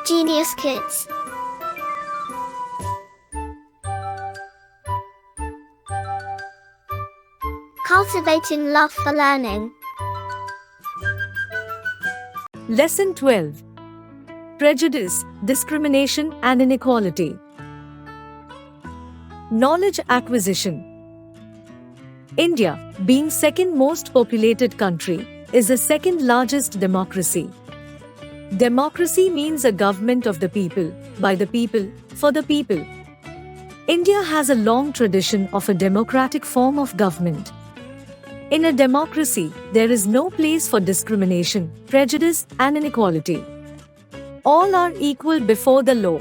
Genius Kids. Cultivating love for learning. Lesson 12. Prejudice, Discrimination and Inequality. Knowledge acquisition. India, being second most populated country, is the second largest democracy. Democracy means a government of the people, by the people, for the people. India has a long tradition of a democratic form of government. In a democracy, there is no place for discrimination, prejudice, and inequality. All are equal before the law.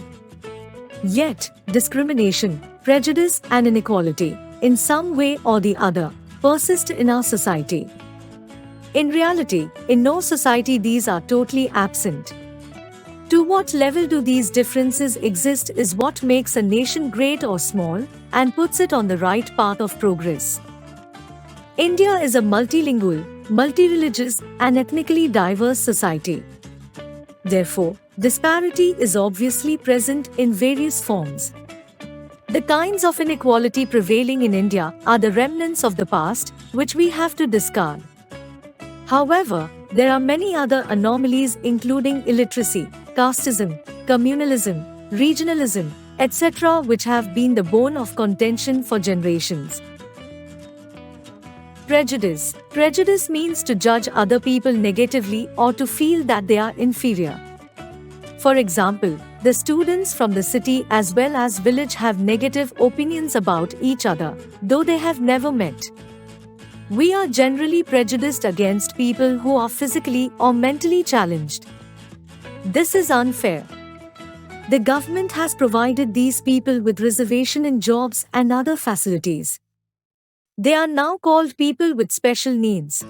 Yet, discrimination, prejudice, and inequality, in some way or the other, persist in our society. In reality, in no society these are totally absent. To what level do these differences exist is what makes a nation great or small, and puts it on the right path of progress. India is a multilingual, multi-religious, and ethnically diverse society. Therefore, disparity is obviously present in various forms. The kinds of inequality prevailing in India are the remnants of the past, which we have to discard. However, there are many other anomalies including illiteracy, casteism, communalism, regionalism, etc., which have been the bone of contention for generations. Prejudice. Prejudice means to judge other people negatively or to feel that they are inferior. For example, the students from the city as well as village have negative opinions about each other, though they have never met. We are generally prejudiced against people who are physically or mentally challenged. This is unfair. The government has provided these people with reservation in jobs and other facilities. They are now called people with special needs.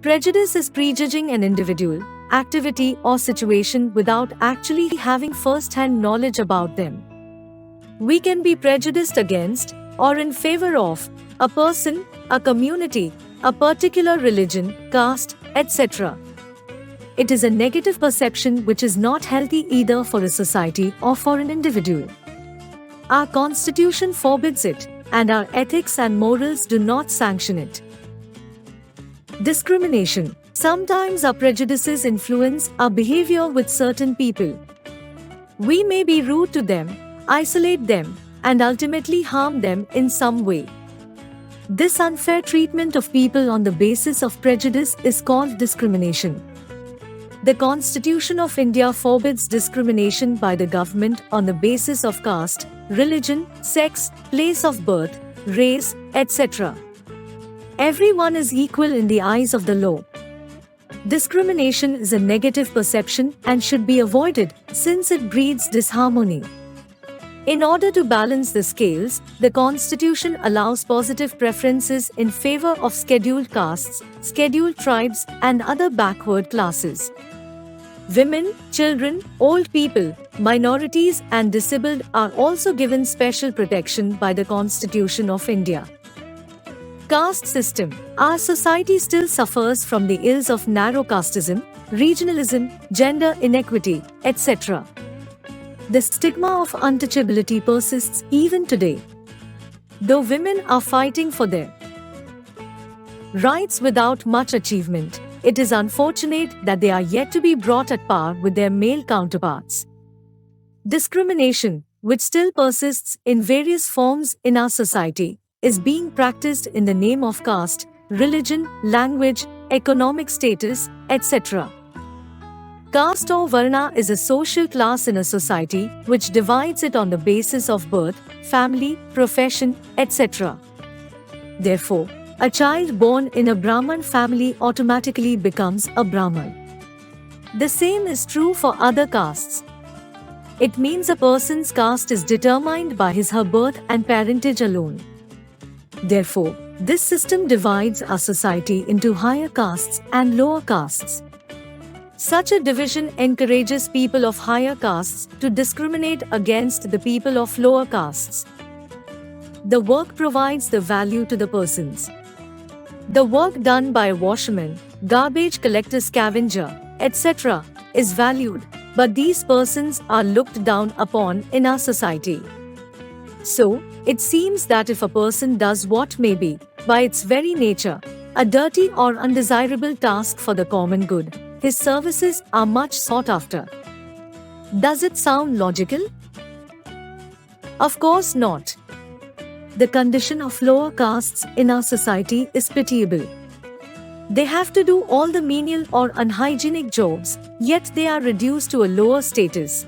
Prejudice is prejudging an individual, activity or situation without actually having first-hand knowledge about them. We can be prejudiced against or in favor of a person, a community, a particular religion, caste, etc. It is a negative perception which is not healthy either for a society or for an individual. Our constitution forbids it, and our ethics and morals do not sanction it. Discrimination. Sometimes our prejudices influence our behavior with certain people. We may be rude to them, isolate them, and ultimately harm them in some way. This unfair treatment of people on the basis of prejudice is called discrimination. The Constitution of India forbids discrimination by the government on the basis of caste, religion, sex, place of birth, race, etc. Everyone is equal in the eyes of the law. Discrimination is a negative perception and should be avoided since it breeds disharmony. In order to balance the scales, the Constitution allows positive preferences in favor of scheduled castes, scheduled tribes, and other backward classes. Women, children, old people, minorities, and disabled are also given special protection by the Constitution of India. Caste system. Our society still suffers from the ills of narrow casteism, regionalism, gender inequity, etc. The stigma of untouchability persists even today. Though women are fighting for their rights without much achievement, it is unfortunate that they are yet to be brought at par with their male counterparts. Discrimination, which still persists in various forms in our society, is being practiced in the name of caste, religion, language, economic status, etc. Caste or Varna is a social class in a society which divides it on the basis of birth, family, profession, etc. Therefore, a child born in a Brahman family automatically becomes a Brahman. The same is true for other castes. It means a person's caste is determined by his/her birth and parentage alone. Therefore, this system divides our society into higher castes and lower castes. Such a division encourages people of higher castes to discriminate against the people of lower castes. The work provides the value to the persons. The work done by a washerman, garbage collector, scavenger, etc. is valued, but these persons are looked down upon in our society. So, it seems that if a person does what may be, by its very nature, a dirty or undesirable task for the common good, his services are much sought after. Does it sound logical? Of course not. The condition of lower castes in our society is pitiable. They have to do all the menial or unhygienic jobs, yet they are reduced to a lower status.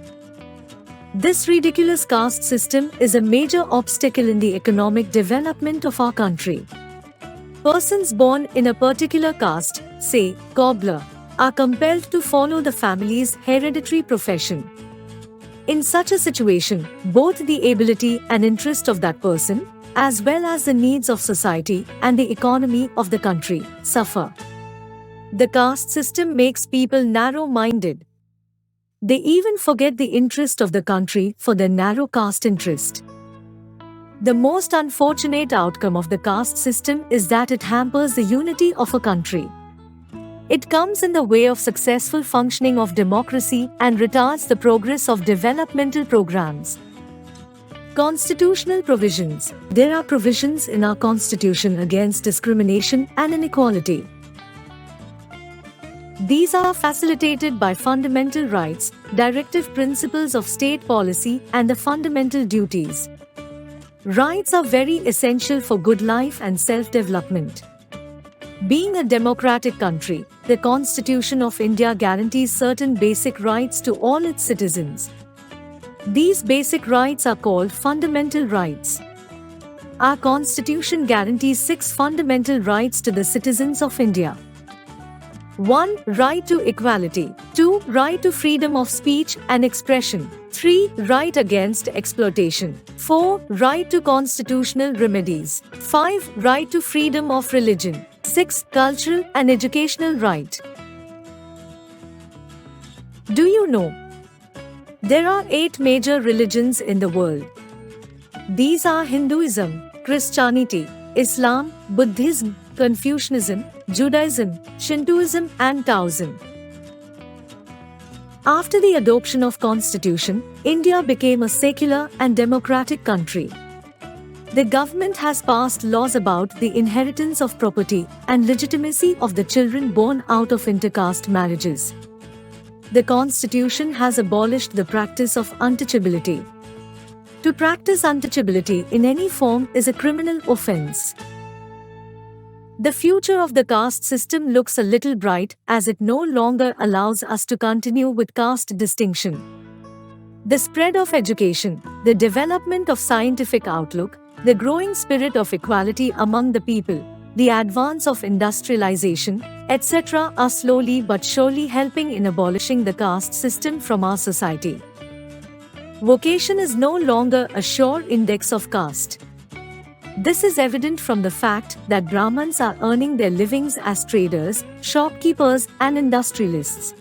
This ridiculous caste system is a major obstacle in the economic development of our country. Persons born in a particular caste, say, cobbler, are compelled to follow the family's hereditary profession. In such a situation, both the ability and interest of that person, as well as the needs of society and the economy of the country, suffer. The caste system makes people narrow-minded. They even forget the interest of the country for their narrow caste interest. The most unfortunate outcome of the caste system is that it hampers the unity of a country. It comes in the way of successful functioning of democracy and retards the progress of developmental programs. Constitutional provisions. There are provisions in our Constitution against discrimination and inequality. These are facilitated by fundamental rights, directive principles of state policy, and the fundamental duties. Rights are very essential for good life and self-development. Being a democratic country, the Constitution of India guarantees certain basic rights to all its citizens. These basic rights are called fundamental rights. Our Constitution guarantees 6 fundamental rights to the citizens of India. 1. Right to equality. 2. Right to freedom of speech and expression. 3. Right against exploitation. 4. Right to constitutional remedies. 5. Right to freedom of religion. 6. Cultural and educational right. Do you know? There are 8 major religions in the world. These are Hinduism, Christianity, Islam, Buddhism, Confucianism, Judaism, Shintoism, and Taoism. After the adoption of Constitution, India became a secular and democratic country. The government has passed laws about the inheritance of property and legitimacy of the children born out of intercaste marriages. The Constitution has abolished the practice of untouchability. To practice untouchability in any form is a criminal offense. The future of the caste system looks a little bright as it no longer allows us to continue with caste distinction. The spread of education, the development of scientific outlook, the growing spirit of equality among the people, the advance of industrialization, etc. are slowly but surely helping in abolishing the caste system from our society. Vocation is no longer a sure index of caste. This is evident from the fact that Brahmins are earning their livings as traders, shopkeepers, and industrialists.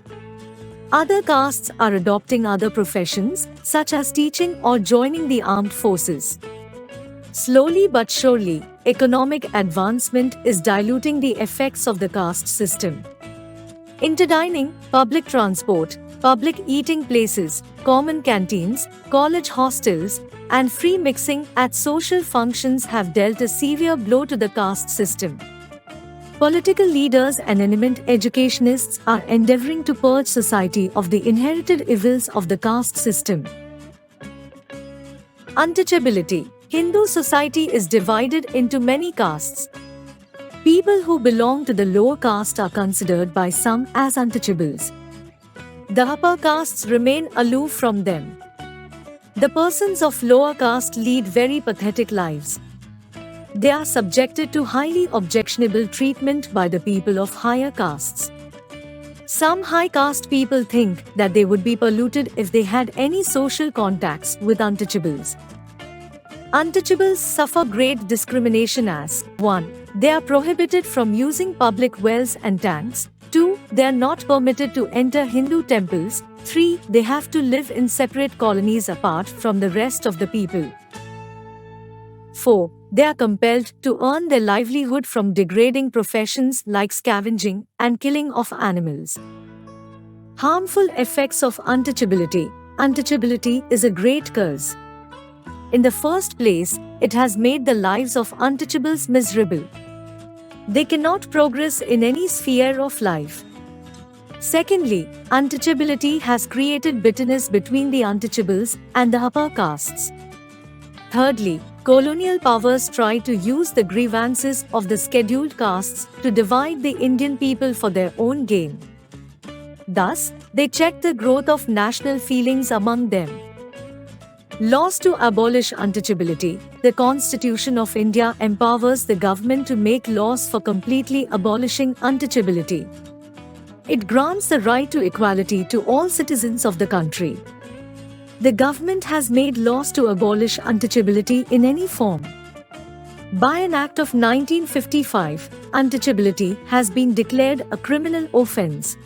Other castes are adopting other professions, such as teaching or joining the armed forces. Slowly but surely, economic advancement is diluting the effects of the caste system. Interdining, public transport, public eating places, common canteens, college hostels, and free mixing at social functions have dealt a severe blow to the caste system. Political leaders and eminent educationists are endeavoring to purge society of the inherited evils of the caste system. Untouchability. Hindu society is divided into many castes. People who belong to the lower caste are considered by some as untouchables. The upper castes remain aloof from them. The persons of lower caste lead very pathetic lives. They are subjected to highly objectionable treatment by the people of higher castes. Some high caste people think that they would be polluted if they had any social contacts with untouchables. Untouchables suffer great discrimination as 1. They are prohibited from using public wells and tanks. 2. They are not permitted to enter Hindu temples. 3. They have to live in separate colonies apart from the rest of the people. 4. They are compelled to earn their livelihood from degrading professions like scavenging and killing of animals. Harmful effects of untouchability. Untouchability is a great curse. In the first place, it has made the lives of untouchables miserable. They cannot progress in any sphere of life. Secondly, untouchability has created bitterness between the untouchables and the upper castes. Thirdly, colonial powers try to use the grievances of the scheduled castes to divide the Indian people for their own gain. Thus, they check the growth of national feelings among them. Laws to abolish untouchability. The Constitution of India empowers the government to make laws for completely abolishing untouchability. It grants the right to equality to all citizens of the country. The government has made laws to abolish untouchability in any form. By an Act of 1955, untouchability has been declared a criminal offence.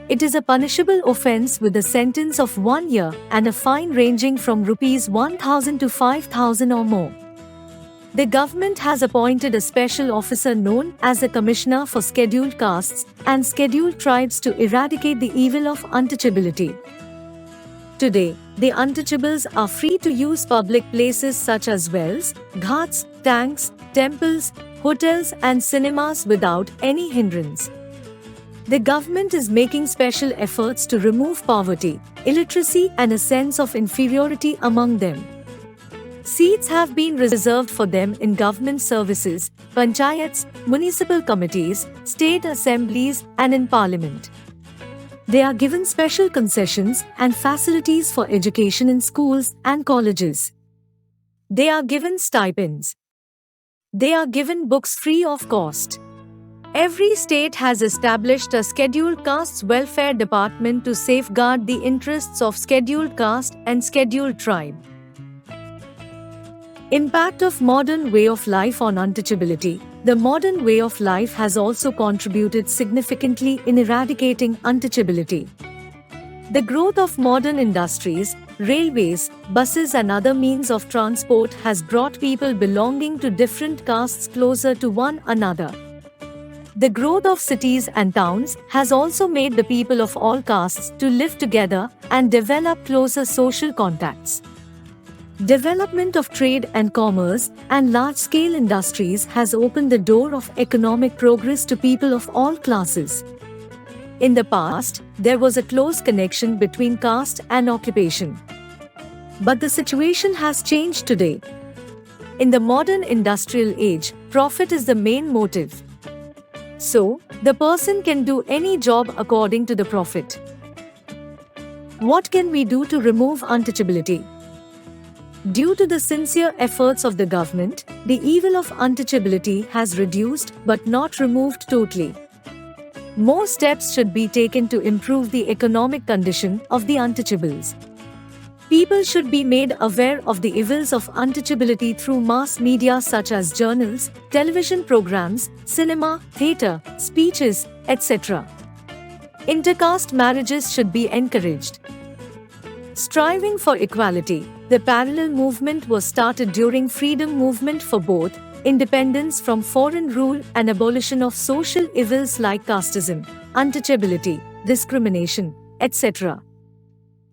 It is a punishable offence with a sentence of 1 year and a fine ranging from ₹1,000 to 5,000 or more. The government has appointed a special officer known as the Commissioner for Scheduled Castes and Scheduled Tribes to eradicate the evil of untouchability. Today, the untouchables are free to use public places such as wells, ghats, tanks, temples, hotels and cinemas without any hindrance. The government is making special efforts to remove poverty, illiteracy and a sense of inferiority among them. Seats have been reserved for them in government services, panchayats, municipal committees, state assemblies and in parliament. They are given special concessions and facilities for education in schools and colleges. They are given stipends. They are given books free of cost. Every state has established a scheduled castes welfare department to safeguard the interests of scheduled caste and scheduled tribe. Impact of modern way of life on untouchability. The modern way of life has also contributed significantly in eradicating untouchability. The growth of modern industries, railways, buses and other means of transport has brought people belonging to different castes closer to one another. The growth of cities and towns has also made the people of all castes to live together and develop closer social contacts. Development of trade and commerce and large-scale industries has opened the door of economic progress to people of all classes. In the past, there was a close connection between caste and occupation. But the situation has changed today. In the modern industrial age, profit is the main motive. So, the person can do any job according to the profit. What can we do to remove untouchability? Due to the sincere efforts of the government, the evil of untouchability has reduced but not removed totally. More steps should be taken to improve the economic condition of the untouchables. People should be made aware of the evils of untouchability through mass media such as journals, television programs, cinema, theatre, speeches, etc. Intercaste marriages should be encouraged. Striving for equality. The parallel movement was started during freedom movement for both independence from foreign rule and abolition of social evils like casteism, untouchability, discrimination, etc.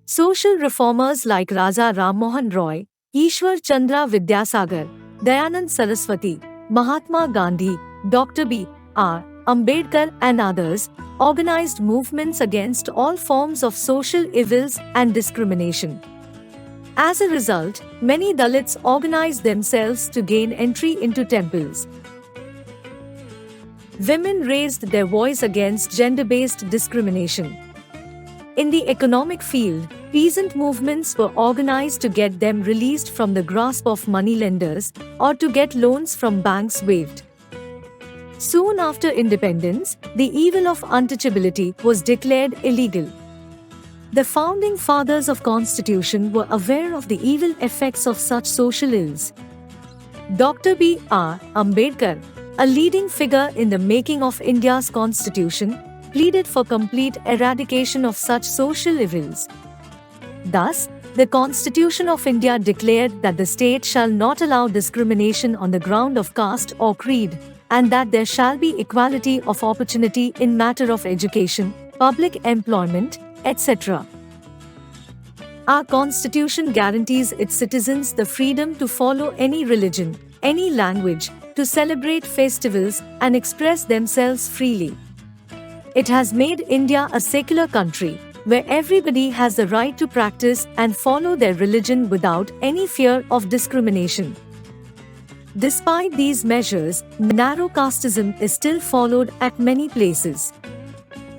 Social reformers like Raja Ram Mohan Roy, Ishwar Chandra Vidyasagar, Dayanand Saraswati, Mahatma Gandhi, Dr. B.R. Ambedkar and others organized movements against all forms of social evils and discrimination. As a result, many Dalits organized themselves to gain entry into temples. Women raised their voice against gender-based discrimination. In the economic field, peasant movements were organized to get them released from the grasp of moneylenders or to get loans from banks waived. Soon after independence, the evil of untouchability was declared illegal. The founding fathers of Constitution were aware of the evil effects of such social ills. Dr. B.R. Ambedkar, a leading figure in the making of India's Constitution, pleaded for complete eradication of such social evils. Thus, the Constitution of India declared that the state shall not allow discrimination on the ground of caste or creed, and that there shall be equality of opportunity in matter of education, public employment, etc. Our Constitution guarantees its citizens the freedom to follow any religion, any language, to celebrate festivals and express themselves freely. It has made India a secular country, where everybody has the right to practice and follow their religion without any fear of discrimination. Despite these measures, narrow casteism is still followed at many places.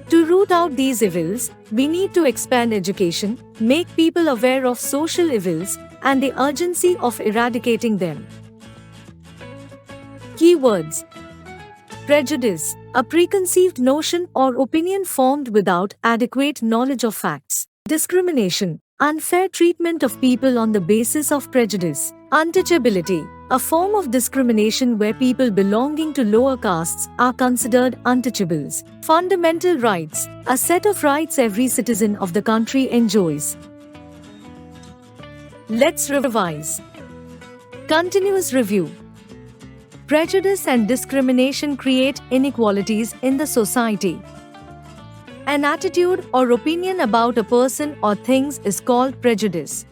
To root out these evils, we need to expand education, make people aware of social evils, and the urgency of eradicating them. Keywords: prejudice, a preconceived notion or opinion formed without adequate knowledge of facts. Discrimination, unfair treatment of people on the basis of prejudice. Untouchability, a form of discrimination where people belonging to lower castes are considered untouchables. Fundamental rights, a set of rights every citizen of the country enjoys. Let's revise. Continuous review. Prejudice and discrimination create inequalities in the society. An attitude or opinion about a person or things is called prejudice.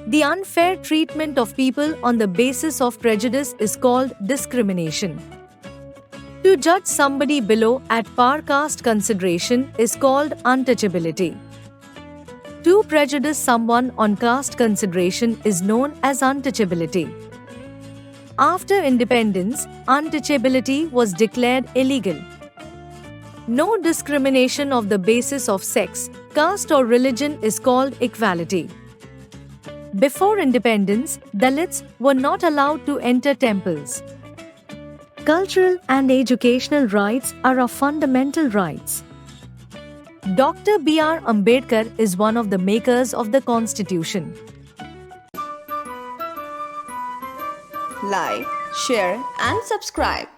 The unfair treatment of people on the basis of prejudice is called discrimination. To judge somebody below at par caste consideration is called untouchability. To prejudice someone on caste consideration is known as untouchability. After independence, untouchability was declared illegal. No discrimination of the basis of sex, caste or religion is called equality. Before independence, Dalits were not allowed to enter temples. Cultural and educational rights are our fundamental rights. Dr. B.R. Ambedkar is one of the makers of the Constitution. Like, share and subscribe.